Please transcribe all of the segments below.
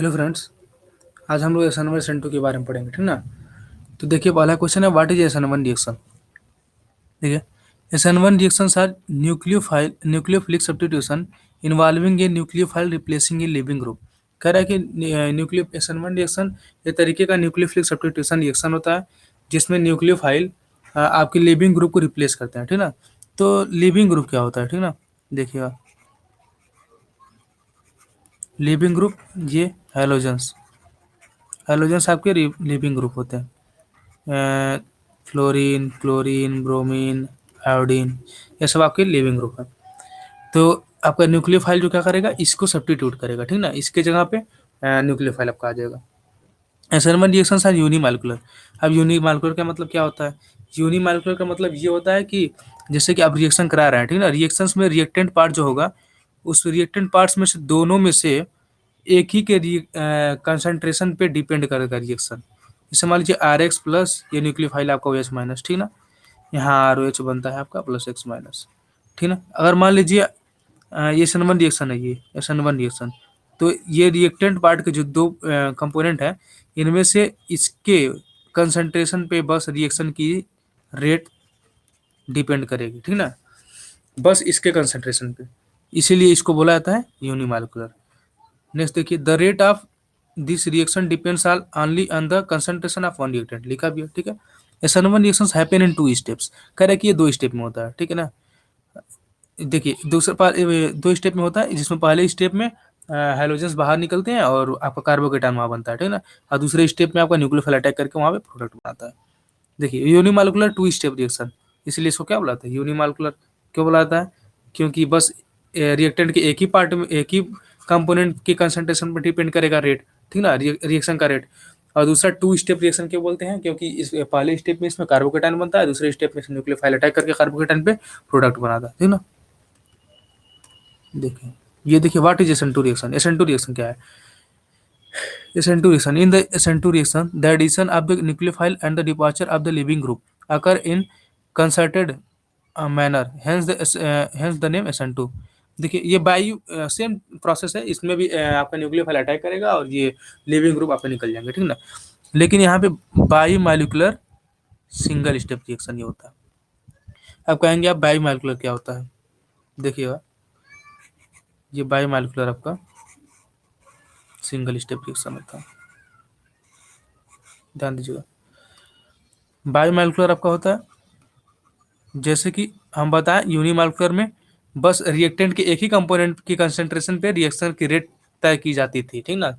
Hello friends. आज हम लोग S N one S N two के बारे में पढ़ेंगे, ठीक ना। तो देखिए, पहला क्वेश्चन है, what is S N one reaction. ठीक है। S N one reactions are nucleophilic substitution involving a nucleophile replacing a living group. कह रहा है कि nucleo S N one reaction ये तरीके का न्यूक्लियोफिलिक सब्स्टिट्यूशन रिएक्शन होता है जिसमें न्यूक्लियोफाइल आपके लिविंग ग्रुप को रिप्लेस करते हैं, ठीक ना। तो लिविंग ग्रुप क्या होता है, ठीक ना। देखिएगा, लिविंग ग्रुप ये हेलोजेंस हेलोजेंस आपके लिविंग ग्रुप होते हैं। फ्लोरीन, क्लोरीन, ब्रोमीन, आयोडीन, ये सब आपके लिविंग ग्रुप है। तो आपका न्यूक्लियोफाइल जो क्या करेगा, इसको सब्स्टिट्यूट करेगा, ठीक ना। इसके जगह पे न्यूक्लियोफाइल आपका आ जाएगा। SN1 reactions are unimolecular. अब यूनिमॉलिक्यूलर का मतलब क्या होता है? यूनिमॉलिक्यूलर का मतलब ये होता है कि जैसे कि आप रिएक्शन करा रहे हैं, ठीक ना। रिएक्शंस में रिएक्टेंट पार्ट जो होगा, उस रिएक्टेंट पार्ट्स में से दोनों में से एक ही के कंसंट्रेशन पे डिपेंड करेगा रिएक्शन। जैसे मान लीजिए आर एक्स प्लस, ये न्यूक्लियोफाइल आपका ओ एच माइनस, ठीक ना। यहाँ आर ओ एच बनता है आपका प्लस एक्स माइनस, ठीक ना। अगर मान लीजिए ये एस एन वन रिएक्शन है, ये एस एन वन रिएक्शन, तो ये रिएक्टेंट पार्ट के जो दो कंपोनेंट है, इनमें से इसके कंसंट्रेशन पे बस रिएक्शन की रेट डिपेंड करेगी, ठीक ना। बस इसके कंसंट्रेशन पे, इसीलिए इसको बोला जाता है यूनिमॉलिक्यूलर। नेक्स्ट देखिए, the rate of this reaction depends all only on the concentration of one reactant, लिखा भी है, ठीक है। S N one reactions happen in two steps. कह रहा है कि ये दो स्टेप में होता है, ठीक है ना। देखिए, दो स्टेप में होता है, जिसमें पहले स्टेप में हाइड्रोजन्स बाहर निकलते हैं और आपका कार्बोकेटान वहाँ बनता है, ठीक है ना। और दूसरे स्टेप में आपका न्यूक्लियोफाइल अटैक करके वहाँ पे प्रोडक्ट बनाता है। देखिए, यूनिमॉलिक्यूलर टू स्टेप रिएक्शन, इसलिए इसको क्या बुलाते हैं, यूनिमॉलिक्यूलर। क्यों बुलाता है? क्योंकि बस रिएक्टेंट के एक ही पार्ट में, एक ही कंपोनेंट के कंसंट्रेशन पर डिपेंड करेगा रेट, ठीक ना, रिएक्शन का रेट। और दूसरा टू स्टेप रिएक्शन क्यों बोलते हैं? क्योंकि इस पहले स्टेप में इसमें कार्बोकेटान बनता है, दूसरे स्टेप में न्यूक्लियोफाइल अटैक करके कार्बोकेटान पे प्रोडक्ट बनाता है, ठीक ना। देखिए, ये देखिए, what is SN two reaction. SN two reaction क्या है? SN2 reaction. In the SN2 reaction, the addition of the nucleophile and the departure of the leaving group occur in concerted manner. Hence the name SN2. देखिए, ये by same process है, इसमें भी आपका nucleophile attack करेगा और ये leaving group आपके निकल जाएंगे, ठीक ना। लेकिन यहाँ पे by molecular single step reaction ये होता है। अब कहेंगे आप बाई मालिकुलर क्या होता है? देखिएगा, ये बाई मालिकुलर आपका सिंगल स्टेप रिएक्शन होता है, ध्यान दीजिएगा। बायोमॉलिक्यूलर आपका होता है, जैसे कि हम बताएं, यूनिमॉलिक्यूलर में बस रिएक्टेंट के एक ही कंपोनेंट की कंसंट्रेशन पे रिएक्शन की रेट तय की जाती थी, ठीक ना,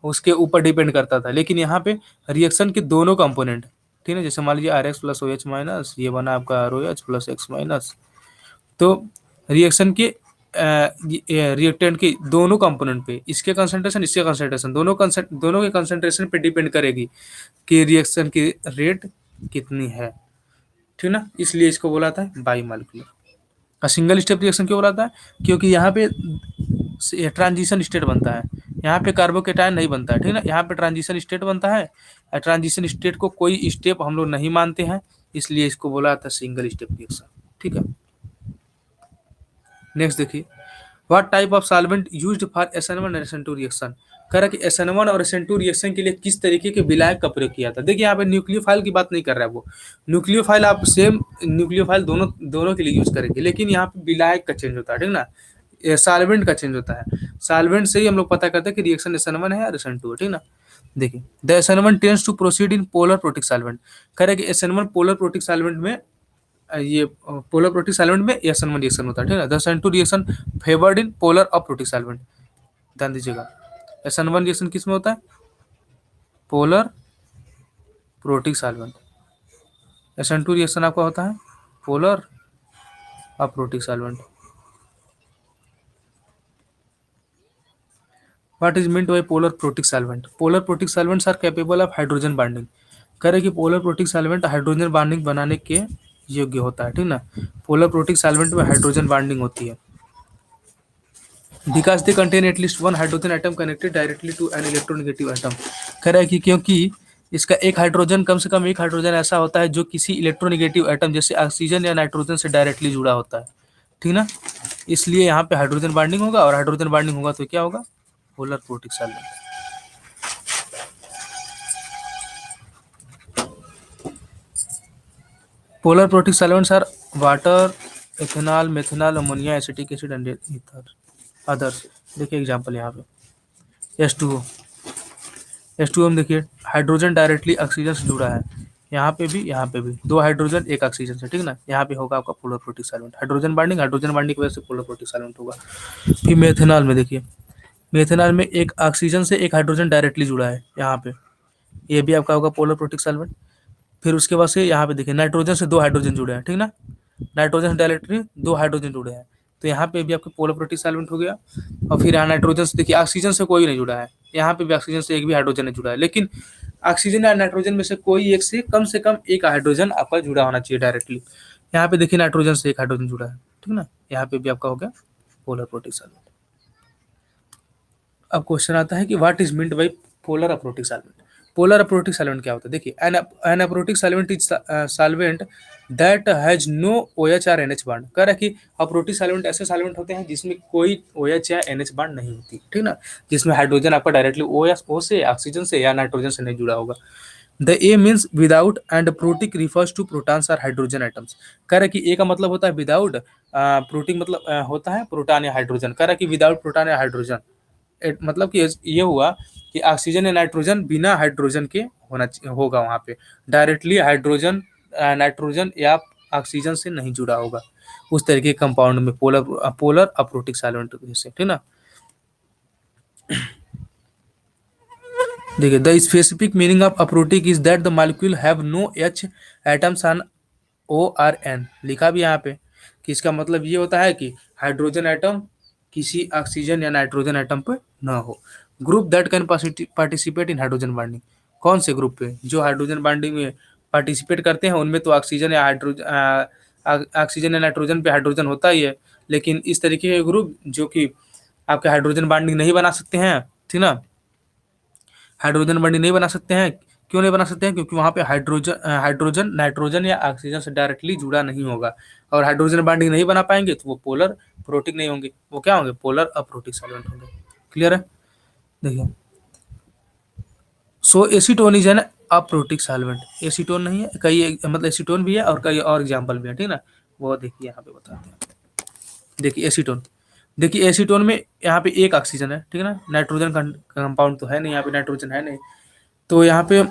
उसके ऊपर डिपेंड करता था। लेकिन यहाँ पे रिएक्शन के दोनों कंपोनेंट, ठीक है, जैसे मान लीजिए R X plus O H minus, ये बना आपका R O H plus X minus. तो रिएक्शन के रिएक्टेंट के दोनों कंपोनेंट पे इसके कंसंट्रेशन, इसके कंसंट्रेशन, दोनों के कंसंट्रेशन पे डिपेंड करेगी कि रिएक्शन की रेट कितनी है, ठीक ना। इसलिए इसको बोला था बाई मालिकुलर। और सिंगल स्टेप रिएक्शन क्यों बोला था? क्योंकि यहाँ पे ट्रांजिशन स्टेट बनता है, यहाँ पे कार्बोकेटायन नहीं बनता है, ठीक ना। यहाँ पे ट्रांजिशन स्टेट बनता है, ट्रांजिशन स्टेट को कोई स्टेप हम लोग नहीं मानते हैं, इसलिए इसको बोला था सिंगल स्टेप रिएक्शन, ठीक है। नेक्स्ट देखिए, what type of solvent used for SN1 और SN2 रिएक्शन। कह रहा है कि SN1 और SN2 रिएक्शन के लिए किस तरीके के विलायक का प्रयोग किया था। देखिए, यहाँ पे न्यूक्लियोफाइल की बात नहीं कर रहा है वो। न्यूक्लियोफाइल आप सेम न्यूक्लियोफाइल दोनों दोनों के लिए यूज करेंगे, लेकिन यहाँ पे विलायक का चेंज होता है, ठीक ना। सॉल्वेंट का चेंज होता है। सॉल्वेंट से ही हम लोग पता करते हैं कि रिएक्शन SN1 है और SN2 है, ठीक ना। देखिए, the SN1 tends to proceed in polar protic solvent. कह रहा है कि SN1 पोलर प्रोटिक सॉल्वेंट में ये पोलर प्रोटिक सॉल्वेंट में SN1 रिएक्शन होता है, ठीक है। The SN2 reaction favoured in polar और प्रोटिक सॉल्वेंट। ध्यान दीजिएगा, SN1 रिएक्शन किस में होता है? Polar protic solvent. SN2 reaction आपका होता है पोलर और protic solvent. What is meant by polar protic solvent? Polar protic solvents are capable of hydrogen bonding. कह रहे कि polar protic solvent hydrogen bonding बनाने के योग्य होता है, ठीक ना। पोलर प्रोटिक सॉल्वेंट में हाइड्रोजन बॉन्डिंग होती है, because they contain at least one hydrogen atom connected directly to an electronegative atom. कह रहा है कि क्योंकि इसका एक हाइड्रोजन, कम से कम एक हाइड्रोजन ऐसा होता है जो किसी इलेक्ट्रोनेगेटिव एटम जैसे ऑक्सीजन या नाइट्रोजन से डायरेक्टली जुड़ा होता है, ठीक ना। इसलिए यहाँ पे हाइड्रोजन बॉन्डिंग होगा, और हाइड्रोजन बॉन्डिंग होगा तो क्या होगा? Polar protic solvent. Polar protic solvents are water, ethanol, methanol, ammonia, acetic acid and ether others. देखिए एग्जांपल यहाँ पे H2O। H2O में देखिए हाइड्रोजन डायरेक्टली ऑक्सीजन से जुड़ा है, यहाँ पे भी दो हाइड्रोजन एक ऑक्सीजन से, ठीक ना। यहाँ पे होगा आपका polar protic solvent, hydrogen binding की वजह से पोलर प्रोटिक सॉल्वेंट होगा। फिर मेथनॉल में देखिए, मेथनॉल में एक ऑक्सीजन से एक हाइड्रोजन डायरेक्टली जुड़ा है यहाँ पे, ये भी आपका होगा पोलर प्रोटिक सॉल्वेंट। फिर उसके बाद से यहाँ पे देखिए नाइट्रोजन से दो हाइड्रोजन जुड़े हैं, ठीक ना। नाइट्रोजन से डायरेक्टली दो हाइड्रोजन जुड़े हैं, तो यहाँ पे भी आपके पोलर प्रोटिक सॉल्वेंट हो गया। और फिर यहाँ नाइट्रोजन से देखिए ऑक्सीजन से कोई नहीं जुड़ा है, यहाँ पे भी ऑक्सीजन से एक भी हाइड्रोजन नहीं जुड़ा है, लेकिन ऑक्सीजन या नाइट्रोजन में से कम एक हाइड्रोजन आपका जुड़ा होना चाहिए डायरेक्टली। यहाँ पे देखिए नाइट्रोजन से एक हाइड्रोजन जुड़ा है, ठीक ना। यहाँ पे भी आपका हो गया पोलर प्रोटिक सॉल्वेंट। अब क्वेश्चन आता है कि what is meant by polar aprotic solvent. Polar aprotic solvent क्या होता है? देखिए an aprotic solvent is solvent that has no OH और NH बॉन्ड। कह रहा है कि अप्रोटिक सॉल्वेंट ऐसे सॉल्वेंट होते हैं जिसमें कोई OH या NH बॉन्ड नहीं होती, ठीक ना, जिसमें हाइड्रोजन आपका डायरेक्टली O से, ऑक्सीजन से या नाइट्रोजन से नहीं जुड़ा होगा। The a means without and protic refers to protons और हाइड्रोजन एटम्स। कह रहा है कि ए का मतलब होता है विदाउट, प्रोटिक मतलब होता है प्रोटॉन या हाइड्रोजन। कह रहा है कि विदाउट प्रोटॉन या हाइड्रोजन, मतलब कि ये हुआ कि ऑक्सीजन या नाइट्रोजन बिना हाइड्रोजन के होगा वहाँ पे, डायरेक्टली हाइड्रोजन नाइट्रोजन या ऑक्सीजन से नहीं जुड़ा होगा उस तरीके के कंपाउंड में, पोलर पोलर अप्रोटिक सॉल्वेंट जैसे, ठीक ना। देखिए the specific meaning of aprotic is that the molecule have no H atoms on OR N। लिखा भी यहाँ पे कि इसका मतलब ये होता है कि हाइड्रोजन एटम किसी ऑक्सीजन या नाइट्रोजन एटम पे ना हो। Group that can participate in hydrogen binding. कौन से ग्रुप पे? जो हाइड्रोजन बाइंडिंग में पार्टिसिपेट करते हैं उनमें तो ऑक्सीजन या नाइट्रोजन पे हाइड्रोजन होता ही है, लेकिन इस तरीके के ग्रुप जो कि आपके हाइड्रोजन बाइंडिंग नहीं बना सकते हैं, ठीक ना, हाइड्रोजन बॉन्डिंग नहीं बना सकते हैं। क्यों नहीं बना सकते हैं? क्योंकि वहाँ पे हाइड्रोजन नाइट्रोजन या ऑक्सीजन से डायरेक्टली जुड़ा नहीं होगा, और हाइड्रोजन बॉन्डिंग नहीं बना पाएंगे तो वो पोलर प्रोटिक नहीं होंगे, वो क्या होंगे? पोलर अप्रोटिक सॉल्वेंट होंगे। क्लियर है? देखिए so acetone is an aprotic solvent. Acetone नहीं है, कई मतलब एसीटोन भी है और कई और एग्जाम्पल भी है, ठीक ना, वो देखिए यहाँ पे बताते हैं। देखिए एसीटोन, देखिए एसीटोन में यहाँ पे एक ऑक्सीजन है, ठीक है ना, नाइट्रोजन कंपाउंड तो है नहीं, यहाँ पे नाइट्रोजन है नहीं, तो यहाँ पे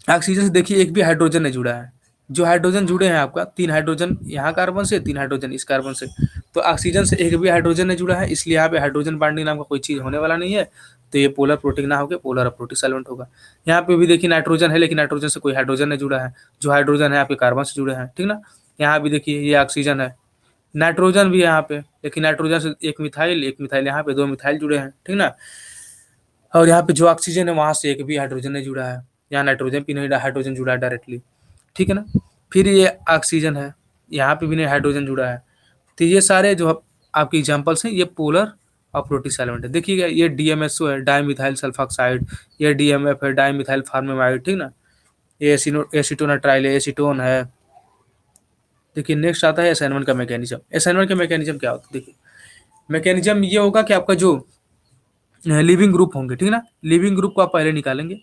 ऑक्सीजन से देखिए एक भी हाइड्रोजन नहीं जुड़ा है। जो हाइड्रोजन जुड़े हैं आपका तीन हाइड्रोजन यहाँ कार्बन से, तीन हाइड्रोजन इस कार्बन से, तो ऑक्सीजन से एक भी हाइड्रोजन नहीं जुड़ा है, इसलिए यहाँ पे हाइड्रोजन बॉन्डिंग नाम का कोई चीज होने वाला नहीं है, तो ये पोलर प्रोटिक ना होकर पोलर अप्रोटिक सॉल्वेंट होगा। यहाँ पे भी देखिए नाइट्रोजन है, लेकिन नाइट्रोजन से कोई हाइड्रोजन नहीं जुड़ा है, जो हाइड्रोजन है आपके कार्बन से जुड़े हैं, ठीक ना। यहाँ भी देखिए ये ऑक्सीजन है, नाइट्रोजन भी है यहाँ पे, लेकिन नाइट्रोजन से एक मिथाइल यहाँ पे दो मिथाइल जुड़े हैं, ठीक ना। और यहाँ पे जो ऑक्सीजन है वहां से एक भी हाइड्रोजन नहीं जुड़ा है, यहाँ नाइट्रोजन भी नहीं, हाइड्रोजन जुड़ा है डायरेक्टली, ठीक है ना। फिर ये ऑक्सीजन है, यहाँ पे भी नहीं हाइड्रोजन जुड़ा है, तो ये सारे जो आपके एग्जाम्पल्स हैं ये पोलर अप्रोटिक सॉल्वेंट है। देखिएगा ये DMSO है, डाईमिथाइल सल्फॉक्साइड, ये DMF है, डाईमिथाइल फॉर्मेमाइड, ठीक ना। ये एसीटोनाट्राइल एसीटोन है। देखिए नेक्स्ट आता है असाइनमेंट का मैकेनिज्म। असाइनमेंट का मैकेनिज्म क्या होता है? देखिए मैकेनिज्म ये होगा कि आपका जो लिविंग ग्रुप होंगे, ठीक है ना, लिविंग ग्रुप को आप पहले निकालेंगे,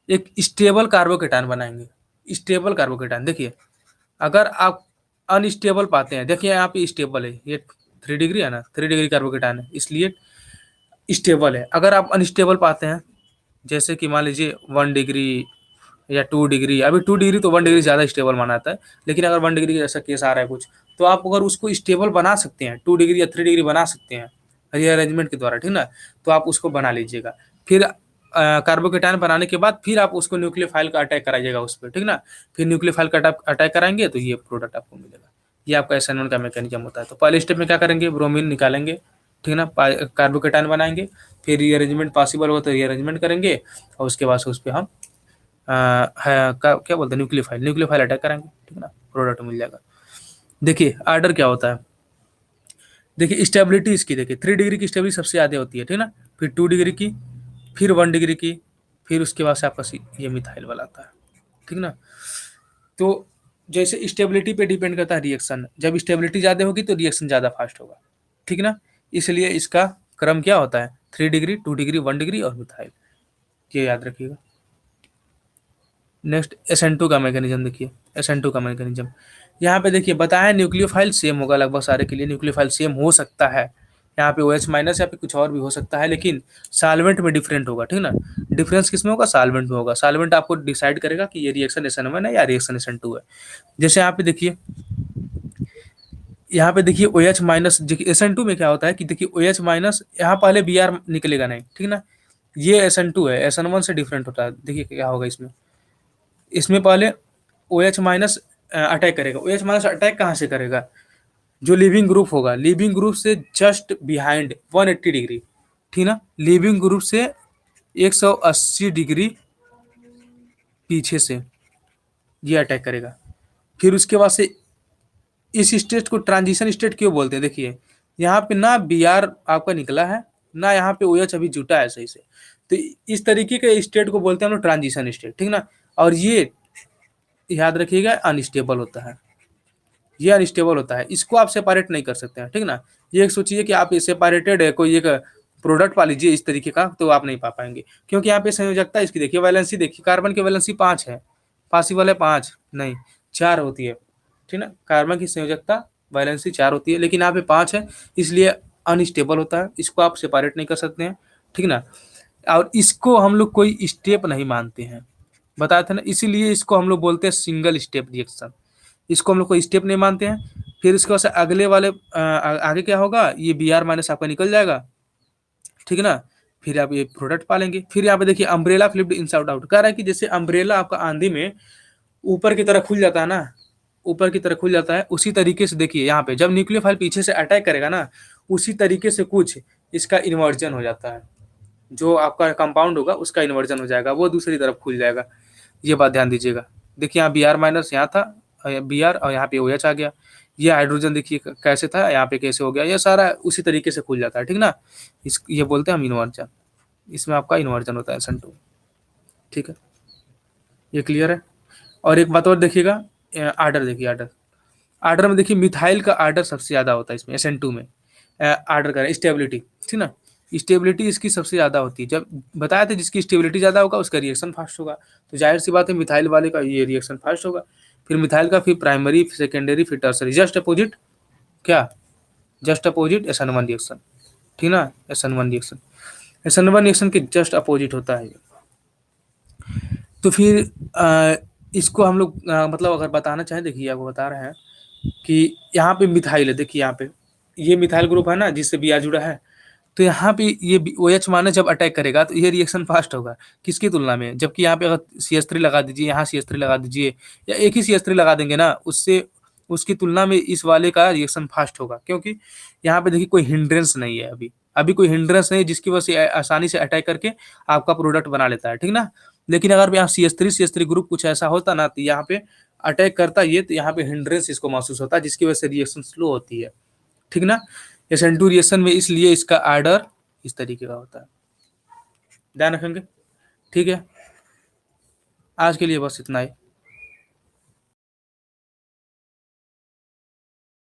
एक स्टेबल कार्बोकेटायन बनाएंगे। स्टेबल कार्बोकेटायन देखिए, अगर आप अनस्टेबल पाते हैं, देखिए यहाँ पे स्टेबल है, ये 3 डिग्री है ना, 3 डिग्री कार्बोकेटायन है इसलिए स्टेबल है। अगर आप अनस्टेबल पाते हैं, जैसे कि मान लीजिए 1 डिग्री या 2 डिग्री, अभी 2 डिग्री तो 1 डिग्री ज़्यादा स्टेबल माना जाता है, लेकिन अगर 1 डिग्री जैसा केस आ रहा है कुछ, तो आप अगर उसको स्टेबल बना सकते हैं, 2 डिग्री या 3 डिग्री बना सकते हैं रीअरेंजमेंट के द्वारा, ठीक ना, तो आप उसको बना लीजिएगा। फिर कार्बोकेटायन बनाने के बाद फिर आप उसको न्यूक्लियोफाइल का अटैक कराइएगा उस पर, ठीक ना। फिर न्यूक्लियोफाइल का अटैक कराएंगे तो ये प्रोडक्ट आपको मिलेगा। ये आपका असाइनमेंट का मैकेनिज्म होता है। तो पहले स्टेप में क्या करेंगे? ब्रोमीन निकालेंगे, ठीक है ना, कार्बोकेटायन बनाएंगे, फिर रीअरेंजमेंट पॉसिबल हो तो रीअरेंजमेंट करेंगे, और उसके बाद से उस पर हम क्या बोलते हैं, न्यूक्लियोफाइल अटैक करेंगे, ठीक है ना, प्रोडक्ट मिल जाएगा। देखिए आर्डर क्या होता है, देखिए स्टेबिलिटी इसकी, देखिए 3 डिग्री की स्टेबिलिटी सबसे ज़्यादा होती है, ठीक ना, फिर 2 डिग्री की, फिर 1 डिग्री की, फिर उसके बाद से आपका ये मिथाइल वाला आता है, ठीक ना। तो जैसे स्टेबिलिटी पे डिपेंड करता है रिएक्शन, जब स्टेबिलिटी ज़्यादा होगी तो रिएक्शन ज़्यादा फास्ट होगा, ठीक ना। इसलिए इसका क्रम क्या होता है? 3 डिग्री, 2 डिग्री, 1 डिग्री और मिथाइल, ये याद रखिएगा। नेक्स्ट SN2 का मैकेनिज्म देखिए। SN2 का मैकेनिज्म यहाँ पे देखिए बताया, न्यूक्लियोफाइल सेम होगा लगभग सारे के लिए, न्यूक्लियोफाइल सेम हो सकता है यहाँ पे OH माइनस या फिर कुछ और भी हो सकता है, लेकिन सॉल्वेंट में डिफरेंट होगा, ठीक ना। डिफरेंस किस में होगा? सॉल्वेंट में होगा। सॉल्वेंट आपको डिसाइड करेगा कि ये रिएक्शन SN1 है या रिएक्शन SN2 है। जैसे यहाँ पे देखिए, यहाँ पे देखिए OH माइनस, SN2 में क्या होता है कि देखिए OH माइनस यहाँ पहले Br निकलेगा नहीं, ठीक ना। ये SN2 है, SN1 से डिफरेंट होता है। देखिए क्या होगा इसमें, इसमें पहले OH माइनस अटैक करेगा। OH माइनस अटैक कहाँ से करेगा? जो लिविंग ग्रुप होगा, लिविंग ग्रुप से जस्ट बिहाइंड 180 डिग्री, ठीक ना। लिविंग ग्रुप से 180 डिग्री पीछे से ये अटैक करेगा। फिर उसके बाद से इस स्टेट को ट्रांजिशन स्टेट क्यों बोलते हैं? देखिए यहाँ पे ना Br आपका निकला है, ना यहाँ पे OH अभी जुटा है सही से, तो इस तरीके के स्टेट को बोलते हैं हम लोग ट्रांजिशन स्टेट, ठीक ना। और ये याद रखिएगा अनस्टेबल होता है, ये अनस्टेबल होता है, इसको आप सेपरेट नहीं कर सकते हैं, ठीक ना। ये एक सोचिए कि आप सेपरेटेड है कोई एक प्रोडक्ट पा लीजिए इस तरीके का, तो आप नहीं पा पाएंगे, क्योंकि यहाँ पे संयोजकता इसकी देखिए, वैलेंसी देखिए, कार्बन की वैलेंसी 5 है, पॉसिबल है 5 नहीं 4 होती है, ठीक ना। कार्बन की संयोजकता वैलेंसी 4 होती है, लेकिन यहाँ पे 5 है, इसलिए अनस्टेबल होता है, इसको आप सेपरेट नहीं कर सकते हैं, ठीक ना। और इसको हम लोग कोई स्टेप नहीं मानते हैं, बताया था ना, इसीलिए इसको हम लोग बोलते हैं सिंगल स्टेप रिएक्शन, इसको हम लोग कोई स्टेप नहीं मानते हैं। फिर इसके बाद से अगले वाले आगे क्या होगा, ये Br माइनस आपका निकल जाएगा, ठीक है ना। फिर आप ये प्रोडक्ट पालेंगे। फिर यहाँ पे देखिए अम्ब्रेला फ्लिप्ड इनसाइड आउट, कह रहा है कि जैसे अम्ब्रेला आपका आंधी में ऊपर की तरह खुल जाता है ना, ऊपर की तरह खुल जाता है, उसी तरीके से देखिए यहाँ पे जब न्यूक्लियोफाइल पीछे से अटैक करेगा ना, उसी तरीके से कुछ इसका इन्वर्जन हो जाता है, जो आपका कंपाउंड होगा उसका इन्वर्जन हो जाएगा, वो दूसरी तरफ खुल जाएगा। ये बात ध्यान दीजिएगा। देखिए यहाँ Br माइनस यहाँ था, Br और यहाँ पे OH आ गया, ये हाइड्रोजन देखिए कैसे था, यहाँ पे कैसे हो गया, ये सारा उसी तरीके से खुल जाता है, ठीक ना। ये बोलते हैं हम इन्वर्जन, इसमें आपका इन्वर्जन होता है SN2, ठीक है। ये क्लियर है। और एक बात और देखिएगा, आर्डर देखिए, आर्डर आर्डर में देखिए मिथाइल का आर्डर सबसे ज़्यादा होता है इसमें SN2 में, आर्डर का स्टेबिलिटी, ठीक ना। स्टेबिलिटी इसकी सबसे ज़्यादा होती है, जब बताया था जिसकी स्टेबिलिटी ज़्यादा होगा उसका रिएक्शन फास्ट होगा, तो जाहिर सी बात है मिथाइल वाले का ये रिएक्शन फास्ट होगा। फिर मिथाइल का फिर प्राइमरी, फिर सेकेंडरी, फिर टर्सरी, जस्ट अपोजिट क्या, जस्ट अपोजिट SN1 रिएक्शन, ठीक ना। SN1 रिएक्शन, SN1 रिएक्शन के जस्ट अपोजिट होता है ये। तो फिर इसको हम लोग मतलब अगर बताना चाहें, देखिए आपको बता रहे हैं कि यहाँ पे मिथाइल है, देखिए यहाँ पे ये मिथाइल ग्रुप है ना जिससे Br जुड़ा है, तो यहाँ पे ये OH माइनस जब अटैक करेगा तो ये रिएक्शन फास्ट होगा, किसकी तुलना में, जबकि यहाँ पे अगर CH3 लगा दीजिए, यहाँ CH3 लगा दीजिए, या एक ही CH3 लगा देंगे ना, उससे उसकी तुलना में इस वाले का रिएक्शन फास्ट होगा, क्योंकि यहाँ पे देखिए कोई हिंड्रेंस नहीं है, अभी अभी कोई हिंड्रेंस नहीं है जिसकी वजह से आसानी से अटैक करके आपका प्रोडक्ट बना लेता है, ठीक ना। लेकिन अगर यहाँ CH3 ग्रुप कुछ ऐसा होता ना, तो यहाँ पे अटैक करता ये, तो यहाँ पे हिंड्रेंस इसको महसूस होता है, जिसकी वजह से रिएक्शन स्लो होती है, ठीक ना। SN2 रिएक्शन में इसलिए इसका आर्डर इस तरीके का होता है, ध्यान रखेंगे, ठीक है। आज के लिए बस इतना ही।